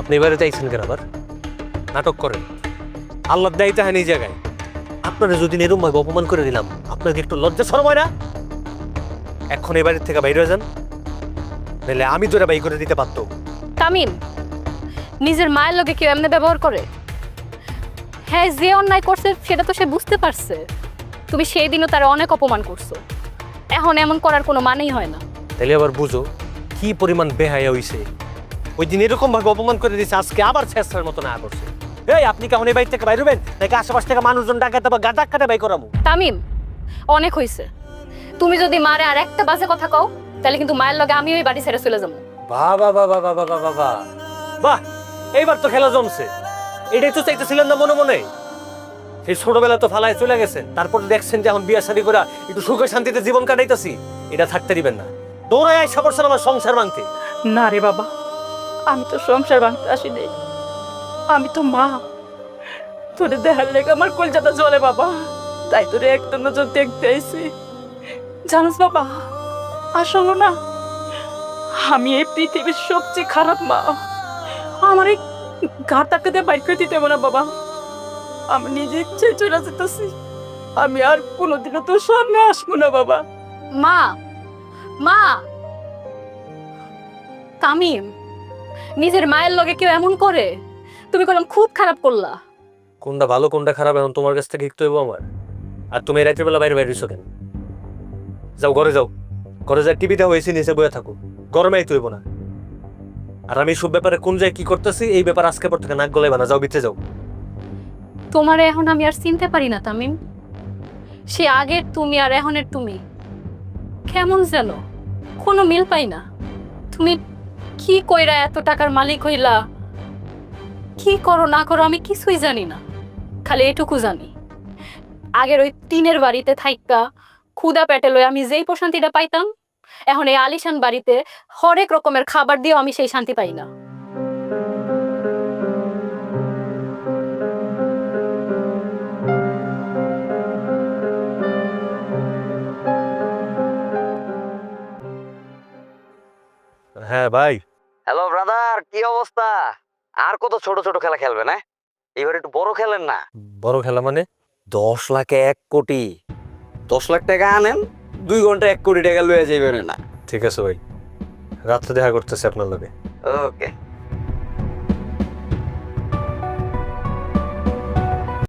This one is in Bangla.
আপনি এবারে চাইছেন কেন আবার নাটক করেন? আল্লাহ দেয় তাহেন এই জায়গায় আপনারা যদি এরকম ভাবে অপমান করে দিলাম, আপনাকে একটু লজ্জা শরম হয় না? এখন এবারের থেকে বাইরে হয়ে যান, নাহলে আমি তোরা বাই করে দিতে পারতো। তামিম, নিজের মায়ের লগে কেউ এমনি ব্যবহার করে? হ্যাঁ, যে অন্যায় করছে সেটা তো সে বুঝতে পারছে। তুমি সেই দিনও তারা অনেক অপমান করছো, এখন এমন করার কোনো মানেই হয় না। তাহলে আবার বুঝো কি পরিমাণ বেহায়া হইছে। ওই দিন এরকম ভাবে অপমান করে দিয়েছে, আজকে আবার শেষের মতো না করছে। এই আপনি কেমন এই বাড়ি থেকে বাইরে হবেন নাকি আশেপাশ থেকে মানুষজন ডাকাতে বা গাদা কাটে বাই করাবো? তামিম, অনেক হইছে। তুমি যদি মারে আর একটা বাজে কথা কও, তাহলে কিন্তু মায়ের লগে আমি ওই বাড়ি ছেড়ে চলে যাবো। বাবা বাবা বাবা বাবা বাবা বাহ, এইবার তো খেলা জমছে। এটাই তো চাইতেছিলেন না মনে মনে? সেই ছোটবেলা তো ফালায় চলে গেছেন, তারপর দেখছেন যে এখন বিয়া শাদী করে একটু সুখে শান্তিতে জীবন কাটাইতেছি, এটা থাকতে দিবেন না। দৌড়ায় আইসা করছেন আমার সংসার ভাঙতে। না রে বাবা, আমি তো সংসার ভাঙতে আসি নাই, আমি তো মা। তোরে দেখার লেগে আমার কলজাটা জ্বলে বাবা, তাই তোরে একটা নজর দেখতে আইছি। জানোস বাবা, আসলে না, আমি এই পৃথিবীর সবচেয়ে খারাপ মা। আমার এই গা টাকাতে বাইর করে দিতে হবে না বাবা, আমি নিজে ইচ্ছে চলে যেতেছি। আমি আর কোনোদিনও তোর সামনে আসবো না বাবা। মা, মা। তামিম, নিজের মায়ের লগে কেউ এমন করে? তুমি করলাম খুব খারাপ করলা। কোনটা ভালো কোনটা খারাপ এখন তোমার কাছ থেকে শিখতে হইব আমার। আর তুমি এই রাতের বেলা বাইরে বাইরে হইছো কেন? যাও ঘরে যাও, ঘরে যা টিভিটা হয়েছে নিচে বয়ে থাকো, গরমে আইতে হইব না। আর আমি সব ব্যাপারে কোন জায়গায় কি করতেছি এই ব্যাপার আজকে পর থেকে নাক গলাইবা না, যাও ভিতরে যাও। তোমারে এখন আমি আর চিনতে পারি না তামিম। সে আগের তুমি আর এখনের তুমি কেমন যেন কোনো মিল পাই না। তুমি কি কইরা এত টাকার মালিক হইলা, কি করো না করো আমি কিছুই জানি না। খালি এটুকু জানি, আগের ওই টিনের বাড়িতে থাইকা ক্ষুদা পেটে লই আমি যেই প্রশান্তিটা পাইতাম, এখন এই আলিশান বাড়িতে হরেক রকমের খাবার দিয়েও আমি সেই শান্তি পাই না। হ্যাঁ ভাই। হ্যালো ব্রাদার, কি অবস্থা? আর কত ছোট ছোট খেলা খেলবেন? হ্যাঁ, এবার একটু বড় খেলেন না। বড় খেলা মানে? 10 লাখে 1 কোটি। 10 লাখ টাকা আনেন, 2 ঘন্টা 1 কোটি টাকা লয়ে যাইবেন না। ঠিক আছে ভাই, রাত্রে দেখা করতেছি আপনার লগে। ওকে।